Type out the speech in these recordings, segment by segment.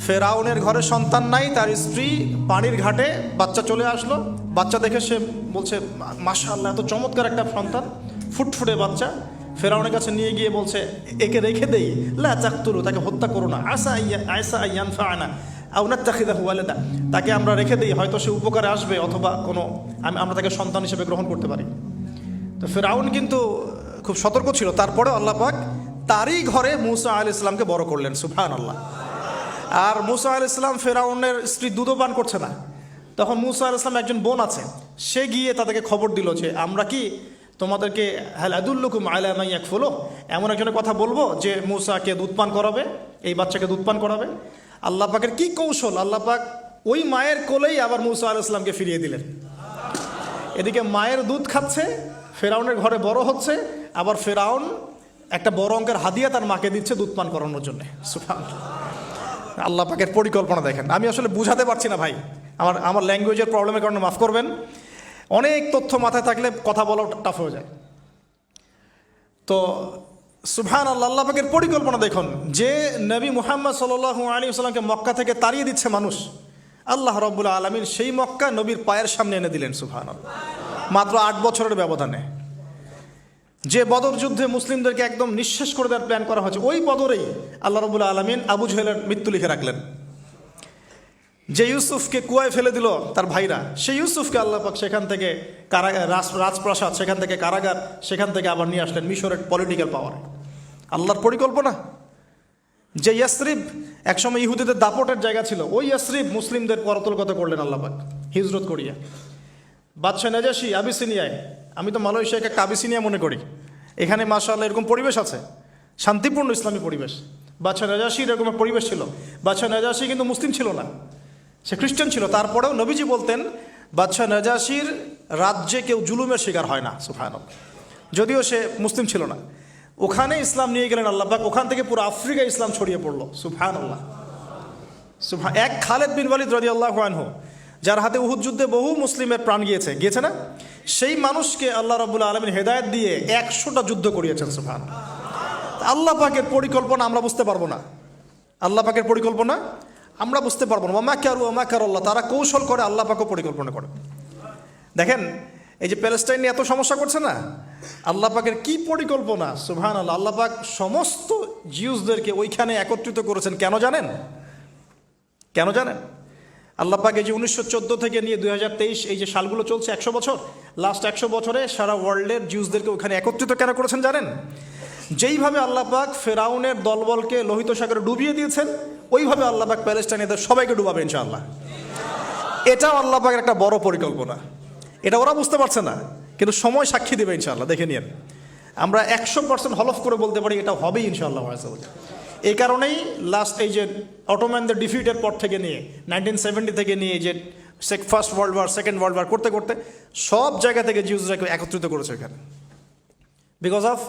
ফেরাউনের ঘরে সন্তান নাই, তার স্ত্রী পানির ঘাটে বাচ্চা চলে আসলো। বাচ্চা দেখে সে বলছে, মাশাআল্লাহ, এত চমৎকার একটা সন্তান, ফুটফুটে বাচ্চা। ফেরাউনের কাছে নিয়ে গিয়ে বলছে, একে রেখে দেই, লা তাকতুলু, তাকে হত্যা করো না, আসা ইয়ানফা'না আও নাত্তাখিযাহু ওয়ালাদা, তাকে আমরা রেখে দিই, হয়তো সে উপকারে আসবে, অথবা কোনো আমরা তাকে সন্তান হিসেবে গ্রহণ করতে পারি। তো ফেরাউন কিন্তু খুব সতর্ক ছিল, তারপরেও আল্লাহ পাক তারই ঘরে মুসা আলাইহিস সালামকে বড় করলেন, সুবহানাল্লাহ। আর মুসা আলাইহিস সালাম ফেরাউনের স্ত্রী দুধও পান করছে না। তখন মুসা আলাইহিস সালাম একজন বোন আছে, সে গিয়ে তাদেরকে খবর দিল যে আমরা কি তোমাদেরকে হাল আদুল্লুকুম আলা মান ইয়াকফুলু, এমন একজনের কথা বলবো যে মুসাকে দুধ পান করাবে, এই বাচ্চাকে দুধ পান করাবে। আল্লাহ পাকের কি কৌশল, আল্লাহ পাক ওই মায়ের কোলেই আবার মুসা আলাইহিস সালামকে ফিরিয়ে দিলেন। এদিকে মায়ের দুধ খাচ্ছে, ফেরাউনের ঘরে বড় হচ্ছে, আবার ফেরাউন একটা বড় অঙ্কের হাদিয়া তার মাকে দিচ্ছে দুধ পান করানোর জন্য। সুবহানাল্লাহ, আল্লাহ পাকের পরিকল্পনা দেখেন। আমি আসলে বুঝাতে পারছি না ভাই, আমার ল্যাঙ্গুয়েজের প্রবলেমের কারণে মাফ করবেন। অনেক তথ্য মাথায় থাকলে কথা বলা টাফ হয়ে যায়। তো সুবহানাল্লাহ, আল্লাহ পাকের পরিকল্পনা দেখুন, যে নবী মুহাম্মদ সাল্লাল্লাহু আলাইহি ওয়াসাল্লামকে মক্কা থেকে তাড়িয়ে দিচ্ছে মানুষ, আল্লাহ রাব্বুল আলামিন সেই মক্কা নবীর পায়ের সামনে এনে দিলেন, সুবহানাল্লাহ, মাত্র 8 বছরের ব্যবধানে। যে বদর যুদ্ধে মুসলিমদেরকে একদম নিঃশেষ করে দেওয়ার প্ল্যান করা হয়েছে, ওই বদরেই আল্লাহ রাব্বুল আলামিন আবু জেহেলের মৃত্যু লিখে রাখলেন। যে ইউসুফকে কুয়ায় ফেলে দিল তার ভাইরা, সেই ইউসুফকে আল্লাহ পাক সেখান থেকে রাজপ্রাসাদ, সেখান থেকে কারাগার, সেখান থেকে আবার নিয়ে আসলেন মিশরের পলিটিক্যাল পাওয়ার। আল্লাহর পরিকল্পনা। যে ইয়াসরিব একসময় ইহুদিদের দাপটের জায়গা ছিল, ওই ইয়াসরিব মুসলিমদের করতলগত করলেন আল্লাহ পাক হিজরত করিয়া। বাদশাহ নাজাশি আবিসিনিয়ায়, আমি তো মালয়েশিয়াকে একটা আবিসিনিয়া মনে করি, এখানে মাশাআল্লাহ এরকম পরিবেশ আছে, শান্তিপূর্ণ ইসলামী পরিবেশ। বাদশাহ নাজাশির এরকম পরিবেশ ছিল। বাদশাহ নাজাশি কিন্তু মুসলিম ছিল না, সে খ্রিস্টান ছিল। তারপরেও নবীজি বলতেন, বাদশাহ নাজাশির রাজ্যে কেউ জুলুমের শিকার হয় না, সুবহানাল্লাহ, যদিও সে মুসলিম ছিল না। ওখানে ইসলাম নিয়ে গেলেন আল্লাহ পাক, ওখান থেকে পুরো আফ্রিকায় ইসলাম ছড়িয়ে পড়লো, সুবহানাল্লাহ। এক খালেদ বিন ওয়ালিদ রাদিয়াল্লাহু আনহু, যার হাতে উহুদ যুদ্ধে বহু মুসলিমের প্রাণ গিয়েছে না, সেই মানুষকে আল্লাহ রাব্বুল আলামিন হেদায়েত দিয়ে 100টা যুদ্ধ করিয়েছেন, সুবহানাল্লাহ। আল্লাহ পাকের পরিকল্পনা আমরা বুঝতে পারবো না, আল্লাহ পাকের পরিকল্পনা আমরা বুঝতে পারবো না। ওয়া মাকারুল্লাহ, তারা কৌশল করে, আল্লাহ পাকও পরিকল্পনা করে। দেখেন, এই যে প্যালেস্টাইন নিয়ে এত সমস্যা করছে না, আল্লাহ পাকের কি পরিকল্পনা, সুবহানাল্লাহ। আল্লাহ পাক সমস্ত জিউসদেরকে ওইখানে একত্রিত করেছেন, কেন জানেন? আল্লাহ পাক এই যে 1914 থেকে নিয়ে 2023 এই যে সালগুলো চলছে, 100 বছর, লাস্ট 100 বছরে সারা ওয়ার্ল্ডের জিউসদেরকে ওখানে একত্রিত কেন করেছেন জানেন? যেইভাবে আল্লাহ পাক ফেরাউনের দলবলকে লোহিত সাগরে ডুবিয়ে দিয়েছেন, ওইভাবে আল্লাহ পাক প্যালেস্টাইনিদের সবাইকে ডুবাবে ইনশাআল্লাহ। এটাও আল্লাহ পাকের একটা বড় পরিকল্পনা। এটা ওরা বুঝতে পারছে না, কিন্তু সময় সাক্ষী দেবে ইনশাআল্লাহ, দেখে নিন। আমরা 100% হলফ করে বলতে পারি এটা হবেই ইনশাআল্লাহ। এই কারণেই লাস্ট এই যে অটোম্যানদের ডিফিটের পর থেকে নিয়ে 1970 থেকে নিয়ে যে first world war, second world war করতে করতে সব জায়গা থেকে জিউসরাকে একত্রিত করেছে এখানে, বিকজ অফ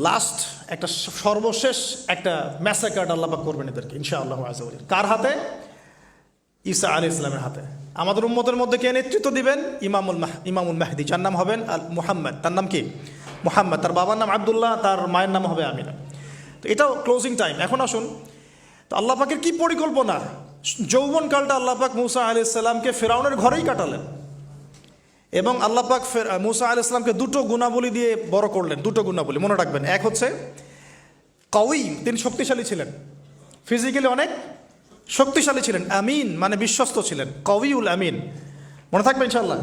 লাস্ট একটা সর্বশেষ একটা ম্যাসাকার আল্লাহ পাক করবেন এদেরকে ইনশাআল্লাহ। কার হাতে? ঈসা আলাইহিস সালামের হাতে। আমাদের উম্মতের মধ্যে কে নেতৃত্ব দিবেন? ইমামুল মাহদি, যার নাম হবেন মুহাম্মদ। তার নাম কি? মুহাম্মদ। তার বাবার নাম আব্দুল্লাহ, তার মায়ের নাম হবে আমিনা। তো এটাও ক্লোজিং টাইম। এখন আসুন, তো আল্লাহ পাকের কি পরিকল্পনা। যৌবনকালটা আল্লাহ পাক মুসা আলাইহিস সালামকে ফেরাউনের ঘরেই কাটালেন, এবং আল্লাহ পাক মুসা আলাইহিস সালামকে দুটো গুণাবলী দিয়ে বড় করলেন। দুটো গুণাবলী মনে রাখবেন। এক হচ্ছে কওয়ী, তিনি শক্তিশালী ছিলেন, ফিজিক্যালি অনেক শক্তিশালী ছিলেন। আমিন মানে বিশ্বস্ত ছিলেন, কওয়ীউল আমিন, মনে থাকবে ইনশাআল্লাহ।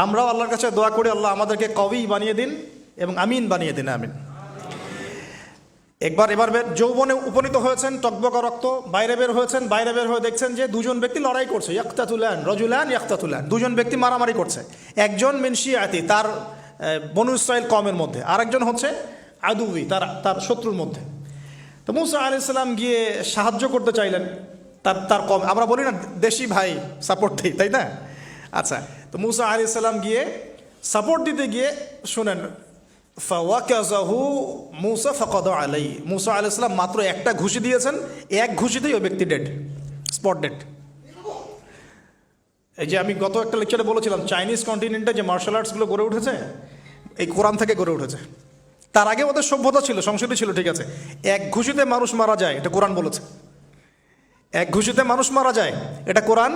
আমরাও আল্লাহর কাছে দোয়া করি, আল্লাহ আমাদেরকে কওয়ী বানিয়ে দিন এবং আমিন বানিয়ে দিন, আমিন। এবার যৌবনে উপনীত হয়েছেন, টকবকা রক্ত, বাইরে বের হয়েছেন। বাইরে বের হয়ে দেখছেন যে দুজন ব্যক্তি লড়াই করছে, রজুলান, দুজন ব্যক্তি মারামারি করছে। একজন মিন শিয়াতি, তার বনু ইসরাইল কওমের মধ্যে, আরেকজন হচ্ছে আদুবি, তার শত্রুর মধ্যে। তো মুসা আলাইহিস সালাম গিয়ে সাহায্য করতে চাইলেন তার কম। আমরা বলি না দেশি ভাই সাপোর্ট দিই, তাই না? আচ্ছা, তো মুসা আলাইহিস সালাম গিয়ে সাপোর্ট দিতে গিয়ে শুনেন, ফাওয়াকাযাহু মুসা ফাকাদা আলাইহি, মুসা আলাইহিস সালাম মাত্র একটা ঘুষি দিয়েছেন, এক ঘুষিতেই ওই ব্যক্তি ডেড, স্পট ডেড। এই যে আমি গত একটা লেকচারে বলেছিলাম, চাইনিজ কন্টিনেন্টে যে মার্শাল আর্টসগুলো গড়ে উঠেছে, এই কোরআন থেকে গড়ে উঠেছে। তার আগে ওদের সভ্যতা ছিল, সংস্কৃতি ছিল, ঠিক আছে। এক ঘুষিতে মানুষ মারা যায়, এটা কোরআন বলেছে। এক ঘুষিতে মানুষ মারা যায়, এটা কোরআন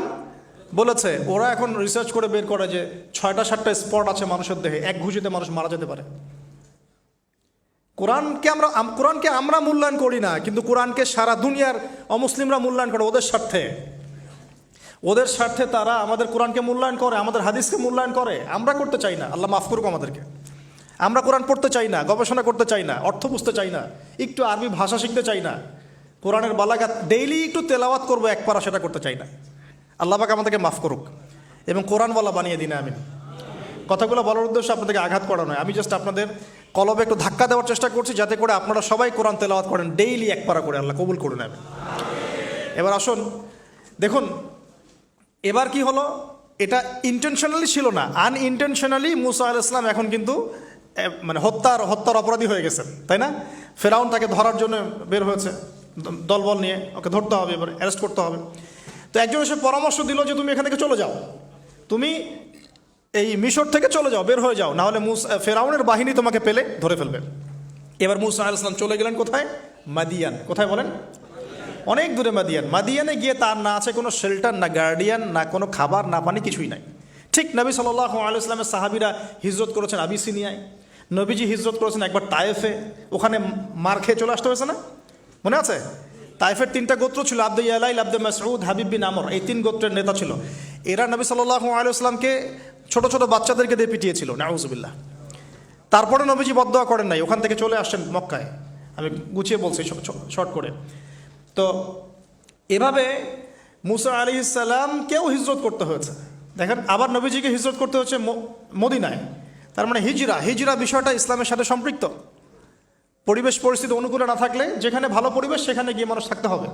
বলেছে। ওরা এখন রিসার্চ করে বের করে যে 6টা-7টা স্পট আছে মানুষের দেহে, এক ঘুষিতে মানুষ মারা যেতে পারে। কোরআনকে আমরা মূল্যায়ন করি না, কিন্তু কোরআনকে সারা দুনিয়ার অমুসলিমরা মূল্যায়ন করে ওদের স্বার্থে তারা আমাদের কোরআনকে মূল্যায়ন করে, আমাদের হাদিসকে মূল্যায়ন করে। আমরা করতে চাই না, আল্লাহ মাফ করুক আমাদেরকে। আমরা কোরআন পড়তে চাই না, গবেষণা করতে চাই না, অর্থ বুঝতে চাই না, একটু আরবি ভাষা শিখতে চাই না, কোরআনের বালাগাত ডেইলি একটু তেলাওয়াত করবো এক পারা, সেটা করতে চাই না। আল্লাহ পাক আমাদেরকে মাফ করুক এবং কোরআনওয়ালা বানিয়ে দিন, আমিন। কথাগুলো বলার উদ্দেশ্য আপনাদেরকে আঘাত করা নয়, আমি জাস্ট আপনাদের কলবে একটু ধাক্কা দেওয়ার চেষ্টা করছি, যাতে করে আপনারা সবাই কোরআন তেলাওয়াত করেন ডেইলি এক পারা করে। আল্লাহ কবুল করে নেবেন। এবার আসুন দেখুন, এবার কি হলো, এটা ইন্টেনশনালি ছিল না, আনইনটেনশনালি মুসা আলাইহিস সালাম এখন কিন্তু মানে হত্যার অপরাধী হয়ে গেছেন, তাই না? ফেরাউন তাকে ধরার জন্য বের হয়েছে দলবল নিয়ে, ওকে ধরতে হবে, এবার অ্যারেস্ট করতে হবে। তো একজন এসে পরামর্শ দিল যে তুমি এখান থেকে চলে যাও, তুমি এই মিশর থেকে চলে যাও, বের হয়ে যাও, নাহলে ফেরাউনের বাহিনী তোমাকে পেলে ধরে ফেলবে। এবার মুসা আলাইহিস সালাম চলে গেলেন কোথায়? মাদিয়ান। কোথায় বলেন? অনেক দূরে মাদিয়ানে গিয়ে তার না আছে কোনো শেল্টার, না গার্ডিয়ান, না কোনো খাবার, না পানি, কিছুই নাই। ঠিক নবী সাল্লাল্লাহু আলাইহি ওয়াসাল্লামের সাহাবীরা হিজরত করেছেন আবিসিনিয়ায়, নবীজি হিজরত করেছেন একবার তায়েফে, ওখানে মার খেয়ে চলে আসতে হয়েছে না, মনে আছে? তায়েফের 3টা গোত্র ছিল, আব্দে ইয়ালাইল, আব্দে মাসউদ, হাবিব বিন আমর, এই 3 গোত্রের নেতা ছিল। এরা নবী সাল্লাল্লাহু আলাইহি ওয়াসাল্লামকে ছোট ছোট বাচ্চাদেরকে দিয়ে পিটিয়েছিল, নাউযুবিল্লাহ। তারপরে নবীজি বদদোয়া করেন নাই, ওখান থেকে চলে আসছেন মক্কায়। আমি গুছিয়ে বলছি শর্ট করে। তো এভাবে মুসা আলাইহিস সালামকেও হিজরত করতে হয়েছে। দেখেন, আবার নবীজিকে হিজরত করতে হচ্ছে মদিনায়। তার মানে হিজরা বিষয়টা ইসলামের সাথে সম্পৃক্ত। পরিবেশ পরিস্থিতি অনুকূলে না থাকলে, যেখানে ভালো পরিবেশ সেখানে গিয়ে মানুষ থাকতে হবে।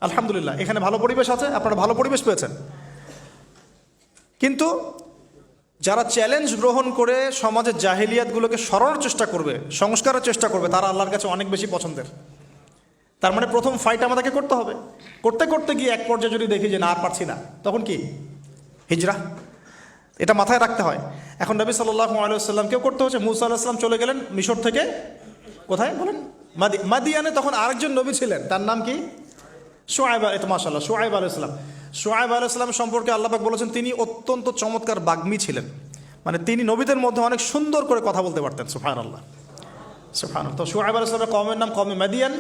আলহামদুলিল্লাহ, এখানে ভালো পরিবেশ আছে, আপনারা ভালো পরিবেশ পেয়েছেন। কিন্তু যারা চ্যালেঞ্জ গ্রহণ করে সমাজের জাহিলিয়াতগুলোকে সরানোর চেষ্টা করবে, সংস্কারের চেষ্টা করবে, তারা আল্লাহর কাছে অনেক বেশি পছন্দের। তার মানে প্রথম ফাইট আমাদেরকে করতে হবে। করতে করতে গিয়ে এক পর্যায়ে যদি দেখি যে না আর পারছি না, তখন কি? হিজরা। এটা মাথায় রাখতে হয়। এখন নবী সাল্লাল্লাহু আলাইহি ওয়াসাল্লামকেও করতে হচ্ছে। মুসা আলাইহিস সালাম চলে গেলেন মিশর থেকে কোথায় বলেন? মাদিয়ানে। তখন আরেকজন নবী ছিলেন, তার নাম কি? শুআয়ব। এটা মাশাআল্লাহ, শুআয়ব আলাইহিস সালাম। শুআয়ব আলাইহিস সালাম সম্পর্কে আল্লাহ পাক বলেছেন তিনি অত্যন্ত চমৎকার বাগ্মী ছিলেন। মানে তিনি নবীদের মধ্যে অনেক সুন্দর করে কথা বলতে পারতেন। সুবহানাল্লাহ, সুবহানাল্লাহ। তো শুআয়ব আলাইহিস সালামের কওমের নাম কওমে মাদিয়ান।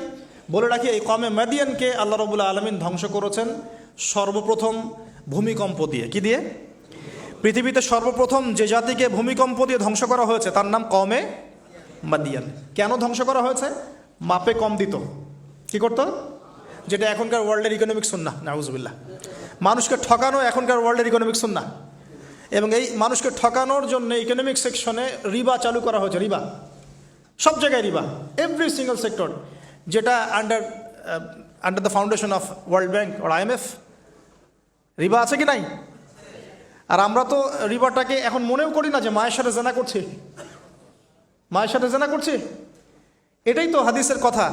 বলে রাখি, এই কওমে মাদিয়ানকে আল্লাহ রাব্বুল আলামিন ধ্বংস করেছেন সর্বপ্রথম ভূমিকম্প দিয়ে। কি দিয়ে? পৃথিবীতে সর্বপ্রথম যে জাতিকে ভূমিকম্প দিয়ে ধ্বংস করা হয়েছে তার নাম কওমে মাদিয়ান। কেন ধ্বংস করা হয়েছে? মাপে কম দিত। কি করতো? যেটা এখনকার ওয়ার্ল্ডের ইকোনমিক সুন্নাহ, নাউজুবিল্লাহ। মানুষকে ঠকানো এখনকার ওয়ার্ল্ডের ইকোনমিক সুন্নাহ। এবং এই মানুষকে ঠকানোর জন্য ইকোনমিক সেকশনে রিবা চালু করা হয়েছে। রিবা, সব জায়গায় রিবা, এভরি সিঙ্গল সেক্টর। যেটা under the foundation of World Bank আর IMF। রিবা আছে কি নাই? আর আমরা তো রিবাটাকে এখন মনেও করি না যে মায়ের সাথে জেনা করছি, মায়ের সাথে জেনা করছি। এটাই তো হাদিসের কথা।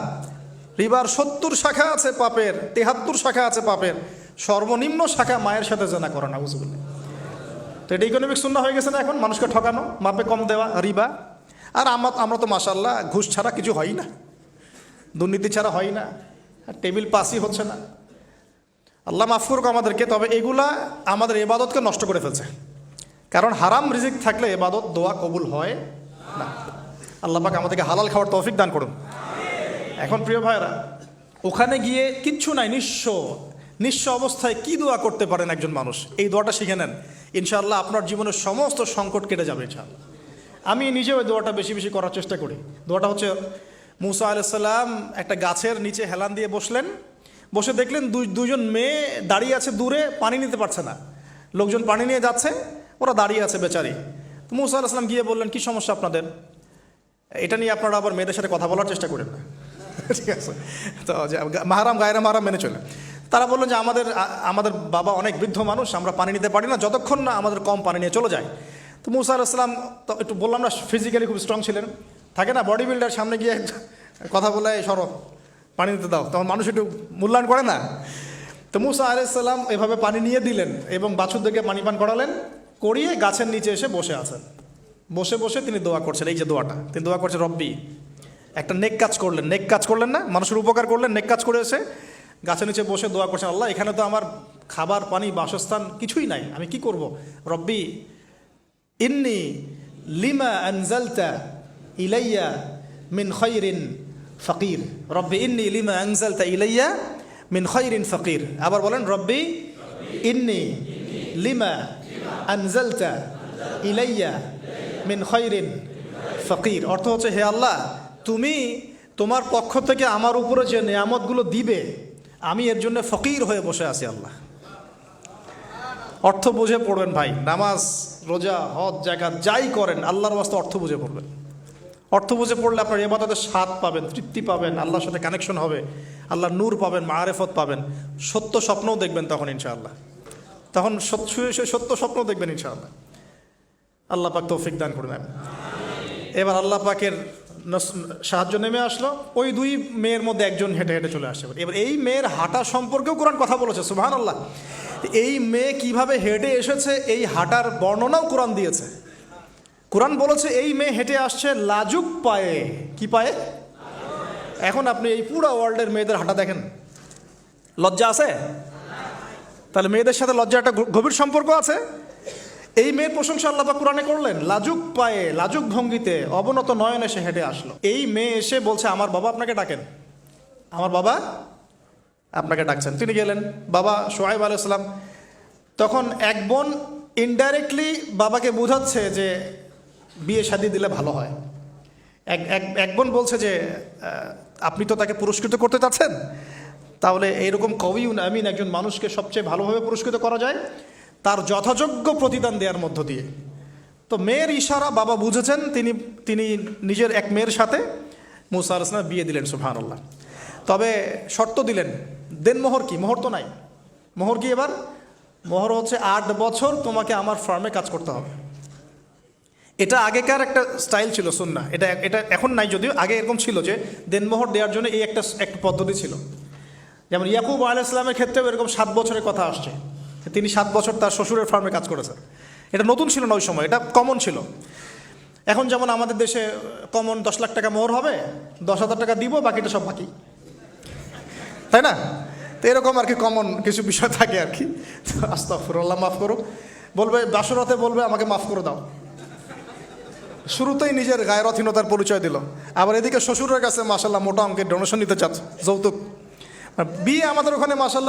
রিবার 70 শাখা আছে পাপের, 73 শাখা আছে পাপের, সর্বনিম্ন শাখা মায়ের সাথে জেনা করা, নাউজুবিল্লাহ। তো এটা ইকোনমিক সুন্নাহ হয়ে গেছে না এখন? মানুষকে ঠকানো, মাপে কম দেওয়া, রিবা। আর আমরা তো মাশাআল্লাহ ঘুষ ছাড়া কিছু হয় না, দুর্নীতি ছাড়া হয় না, টেবিল পাসই হচ্ছে না। আল্লাহ মাফ করুক আমাদেরকে। তবে এগুলা আমাদের ইবাদতকে নষ্ট করে ফেলছে। কারণ হারাম রিজিক থাকলে ইবাদত, দোয়া কবুল হয় না। আল্লাহ পাক আমাদেরকে হালাল খাওয়ার তৌফিক দান করুন। এখন প্রিয় ভাইরা, ওখানে গিয়ে কিচ্ছু নাই, নিঃস্ব অবস্থায় কি দোয়া করতে পারেন একজন মানুষ? এই দোয়াটা শিখে নেন, ইনশাআল্লাহ আপনার জীবনের সমস্ত সংকট কেটে যাবে ইনশাআল্লাহ। আমি নিজেও এই দোয়াটা বেশি বেশি করার চেষ্টা করি। দোয়াটা হচ্ছে, মুসা আলাইহিস সালাম একটা গাছের নিচে হেলান দিয়ে বসলেন। বসে দেখলেন দুজন মেয়ে দাঁড়িয়ে আছে দূরে, পানি নিতে পারছে না। লোকজন পানি নিয়ে যাচ্ছে, ওরা দাঁড়িয়ে আছে বেচারি। তো মুসা আলাইহিস সালাম গিয়ে বললেন, কি সমস্যা আপনাদের? এটা নিয়ে আপনারা আবার মেয়েদের সাথে কথা বলার চেষ্টা করেন না, ঠিক আছে? তো মাহারাম গায়রা মাহারাম মেনে চলে। তারা বললেন যে আমাদের বাবা অনেক বৃদ্ধ মানুষ, আমরা পানি নিতে পারি না যতক্ষণ না আমাদের কম পানি নিয়ে চলে যায়। তো মুসা আলাইহিস সালাম তো একটু বললাম না, ফিজিক্যালি খুব স্ট্রং ছিলেন। থাকে না বডি বিল্ডার, সামনে গিয়ে কথা বলে সরব, পানি নিতে দাও, তখন মানুষ একটু মূল্যায়ন করে না। তো মুসা আলাইহিস সালাম এভাবে পানি নিয়ে দিলেন এবং বাছুরদেরকে পানি পান করালেন, করিয়ে গাছের নিচে এসে বসে আছেন। বসে বসে তিনি দোয়া করছেন। এই যে দোয়াটা তিনি দোয়া করছেন, রব্বি, একটা নেক কাজ করলেন না, মানুষের উপকার করলেন, নেক কাজ করে এসে গাছের নিচে বসে দোয়া করছেন, আল্লাহ এখানে তো আমার খাবার পানি বাসস্থান কিছুই নাই, আমি কি করব? রব্বি ইন্নি লিমা আনজালতা ইলাইয়া মিন খায়রিন ফকির। রব্বি ইন্নি লিমা আনজালতা ইলাইয়া মিন খায়রিন ফকির। আবার বলেন, রব্বি ইন্নি লিমা আনজালতা ইলাইয়া মিন খায়রিন ফকির। অর্থ হচ্ছে, হে আল্লাহ, তুমি তোমার পক্ষ থেকে আমার উপরে যে নিয়ামতগুলো দিবে, আমি এর জন্য ফকির হয়ে বসে আছি আল্লাহ। অর্থ বুঝে পড়বেন ভাই, নামাজ রোজা হজ জাকাত যাই করেন আল্লাহর ওয়াস্তে অর্থ বুঝে পড়বেন। অর্থ বুঝে পড়লে আপনার ইবাদতের স্বাদ পাবেন, তৃপ্তি পাবেন, আল্লাহর সাথে কানেকশন হবে, আল্লাহর নূর পাবেন, মাআরিফত পাবেন, সত্য স্বপ্নও দেখবেন তখন ইনশাআল্লাহ। তখন সত্য স্বপ্ন দেখবেন ইনশাআল্লাহ। আল্লাহ পাক তৌফিক দান করবেন। এবার আল্লাহ পাকের সাহায্য নেমে আসলো, ওই দুই মেয়ের মধ্যে একজন হেঁটে হেঁটে চলে আসছে। এবার এই মেয়ের হাঁটা সম্পর্কেও কোরআন কথা বলেছে, সুবহানাল্লাহ। এই মেয়ে কিভাবে হেঁটে এসেছে এই হাঁটার বর্ণনাও কোরআন দিয়েছে। কোরআন বলেছে এই মেয়ে হেঁটে আসছে লাজুক পায়ে। কি পায়ে? এখন আপনি এই পুরো ওয়ার্ল্ডের মেয়েদের হাঁটা দেখেন, লজ্জা আছে? তাহলে মেয়েদের সাথে লজ্জা একটা গভীর সম্পর্ক আছে। এই মেয়ের প্রশংসা আল্লাহ পাক কোরআনে করলেন, লাজুক পায়ে লাজুক ভঙ্গিতে অবনত নয়নে সে হেঁটে আসলো। এই মেয়ে এসে বলছে, আমার বাবা আপনাকে ডাকেন, আমার বাবা আপনাকে ডাকছেন। তিনি গেলেন, বাবা শুআয়ব আলাইহিস সালাম। তখন এক বোন ইনডাইরেক্টলি বাবাকে বোঝাচ্ছে যে বিয়ে শাদী দিলে ভালো হয়। এক বোন বলছে যে আপনি তো তাকে পুরস্কৃত করতে চাচ্ছেন, তাহলে এইরকম কবিউন আমিন একজন মানুষকে সবচেয়ে ভালোভাবে পুরস্কৃত করা যায় তার যথাযোগ্য প্রতিদান দেওয়ার মধ্য দিয়ে। তো মেয়ের ইশারা বাবা বুঝেছেন, তিনি নিজের এক মেয়ের সাথে মুসা আলাইহিস সালাম বিয়ে দিলেন, সুবহানাল্লাহ। তবে শর্ত দিলেন, দেনমোহর কি? মোহর তো নাই। মোহর কি? এবার মোহর হচ্ছে 8 বছর তোমাকে আমার ফার্মে কাজ করতে হবে। এটা আগেকার একটা স্টাইল ছিল, সুন্নাহ। এটা এখন নাই যদিও, আগে এরকম ছিল যে দেনমোহর দেওয়ার জন্য এই একটা পদ্ধতি ছিল। যেমন ইয়াকুব আলাইহিস সালামের ক্ষেত্রেও এরকম 7 বছরের কথা আসছে, তিনি 7 বছর তার শ্বশুরের ফার্মে কাজ করেছেন। এটা নতুন ছিল না ওই সময়, এটা কমন ছিল। এখন যেমন আমাদের দেশে কমন 10 লাখ টাকা মোহর হবে, 10,000 টাকা দিব, বাকিটা সব বাকি, তাই না? তো এরকম আর কি কমন কিছু বিষয় থাকে আর কি। আস্তাগফিরুল্লাহ, মাফ করো। বলবে বাসরাতে, বলবে আমাকে মাফ করে দাও। শুরুতেই নিজের গায়রথহীনতার পরিচয় দিল। আবার এদিকে শ্বশুরের কাছে মাশাআল্লাহ মোটা অঙ্কের ডোনেশন নিতে চাচ্ছে, যৌতুক। বিয়ে আমাদের ওখানে মাশাআল্লাহ